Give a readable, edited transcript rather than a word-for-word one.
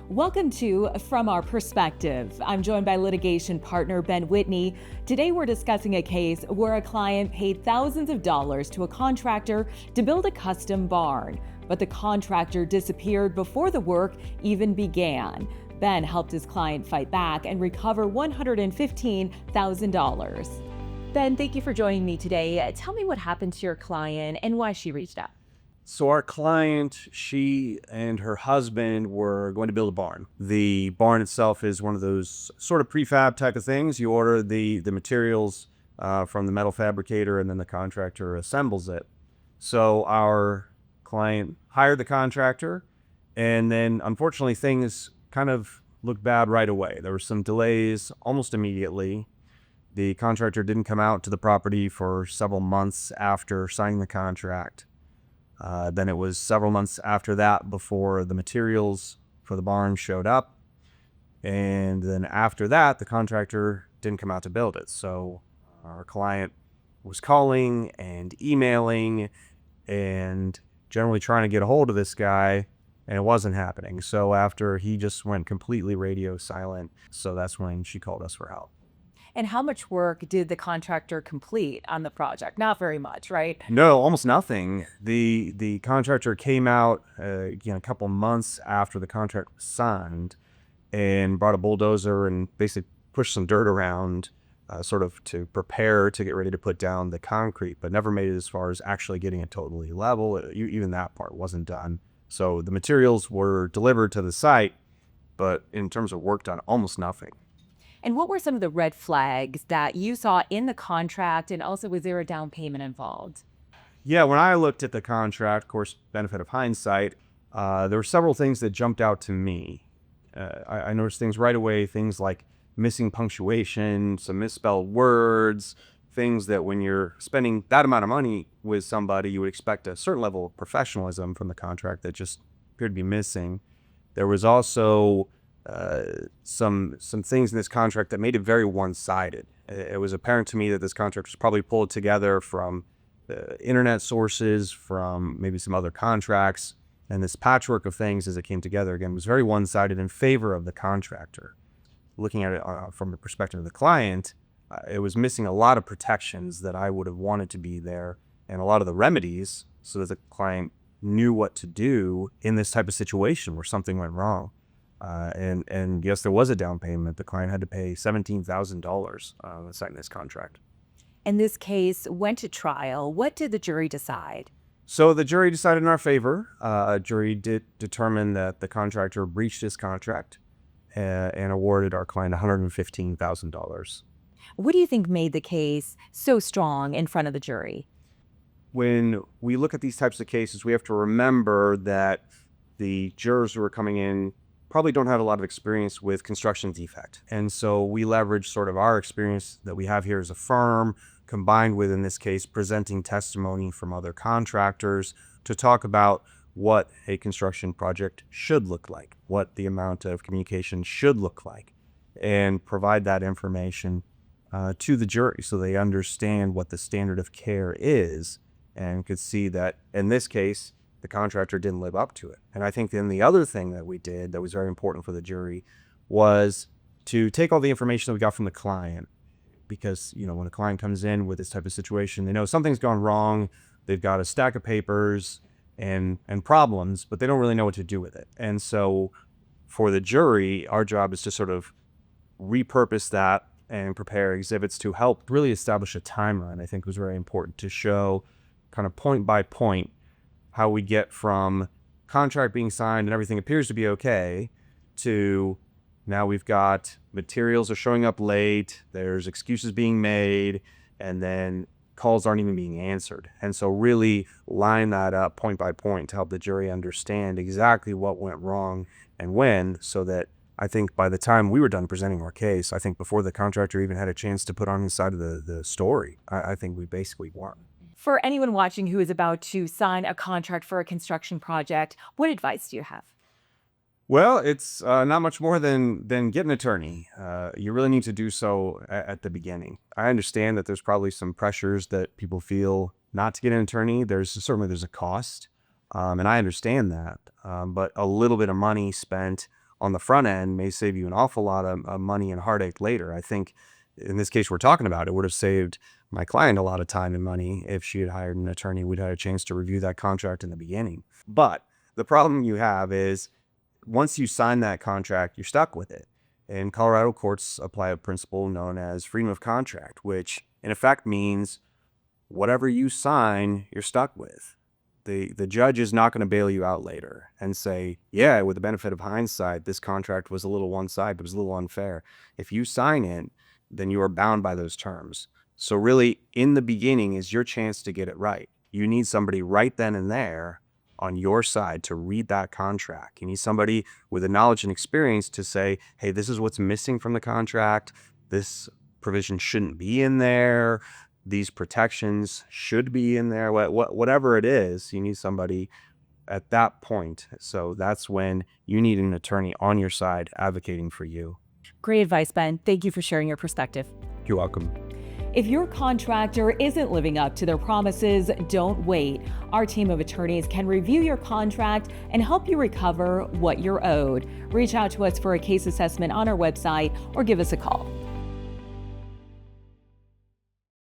Welcome to From Our Perspective. I'm joined by litigation partner Ben Whitney. Today we're discussing a case where a client paid thousands of dollars to a contractor to build a custom barn, but the contractor disappeared before the work even began. Ben helped his client fight back and recover $115,000. Ben, thank you for joining me today. Tell me what happened to your client and why she reached out. So our client, she and her husband were going to build a barn. The barn itself is one of those sort of prefab type of things. You order the materials from the metal fabricator, and then the contractor assembles it. So our client hired the contractor, and then unfortunately things kind of looked bad right away. There were some delays almost immediately. The contractor didn't come out to the property for several months after signing the contract. Then it was several months after that before the materials for the barn showed up. And then after that, the contractor didn't come out to build it. So our client was calling and emailing and generally trying to get a hold of this guy, and it wasn't happening. So after he just went completely radio silent, so that's when she called us for help. And how much work did the contractor complete on the project? Not very much, right? No, almost nothing. The contractor came out a couple months after the contract was signed and brought a bulldozer and basically pushed some dirt around sort of to prepare to get ready to put down the concrete, but never made it as far as actually getting it totally level. Even that part wasn't done. So the materials were delivered to the site, but in terms of work done, almost nothing. And what were some of the red flags that you saw in the contract, and also was there a down payment involved? Yeah, when I looked at the contract, of course, benefit of hindsight, there were several things that jumped out to me. I noticed things right away, things like missing punctuation, some misspelled words, things that when you're spending that amount of money with somebody, you would expect a certain level of professionalism from the contract that just appeared to be missing. There was also some things in this contract that made it very one-sided. It was apparent to me that this contract was probably pulled together from internet sources, from maybe some other contracts, and this patchwork of things as it came together, again, was very one-sided in favor of the contractor. Looking at it from the perspective of the client, it was missing a lot of protections that I would have wanted to be there, and a lot of the remedies so that the client knew what to do in this type of situation where something went wrong. And yes, there was a down payment. The client had to pay $17,000 to sign this contract. And this case went to trial. What did the jury decide? So the jury decided in our favor. A jury did determine that the contractor breached his contract and awarded our client $115,000. What do you think made the case so strong in front of the jury? When we look at these types of cases, we have to remember that the jurors who are coming in probably don't have a lot of experience with construction defect. And so we leverage sort of our experience that we have here as a firm, combined with, in this case, presenting testimony from other contractors to talk about what a construction project should look like, what the amount of communication should look like, and provide that information to the jury so they understand what the standard of care is and could see that, in this case, the contractor didn't live up to it. And I think then the other thing that we did that was very important for the jury was to take all the information that we got from the client, because, when a client comes in with this type of situation, they know something's gone wrong. They've got a stack of papers and problems, but they don't really know what to do with it. And so for the jury, our job is to sort of repurpose that and prepare exhibits to help really establish a timeline. I think was very important to show kind of point by point how we get from contract being signed and everything appears to be okay to now we've got materials are showing up late, there's excuses being made, and then calls aren't even being answered. And so really line that up point by point to help the jury understand exactly what went wrong and when, so that I think by the time we were done presenting our case, I think before the contractor even had a chance to put on his side of the story, I think we basically won. For anyone watching who is about to sign a contract for a construction project, what advice do you have? Well, it's not much more than get an attorney. You really need to do so at the beginning. I understand that there's probably some pressures that people feel not to get an attorney. There's a cost, and I understand that. But a little bit of money spent on the front end may save you an awful lot of money and heartache later. I think in this case we're talking about, it would have saved my client a lot of time and money if she had hired an attorney. We'd had a chance to review that contract in the beginning. But the problem you have is once you sign that contract, you're stuck with it. And Colorado courts apply a principle known as freedom of contract, which in effect means whatever you sign, you're stuck with. The judge is not going to bail you out later and say, yeah, with the benefit of hindsight, this contract was a little one-sided, it was a little unfair. If you sign it, then you are bound by those terms. So really, in the beginning is your chance to get it right. You need somebody right then and there on your side to read that contract. You need somebody with the knowledge and experience to say, hey, this is what's missing from the contract. This provision shouldn't be in there. These protections should be in there. Whatever it is, you need somebody at that point. So that's when you need an attorney on your side advocating for you. Great advice, Ben. Thank you for sharing your perspective. You're welcome. If your contractor isn't living up to their promises, don't wait. Our team of attorneys can review your contract and help you recover what you're owed. Reach out to us for a case assessment on our website or give us a call.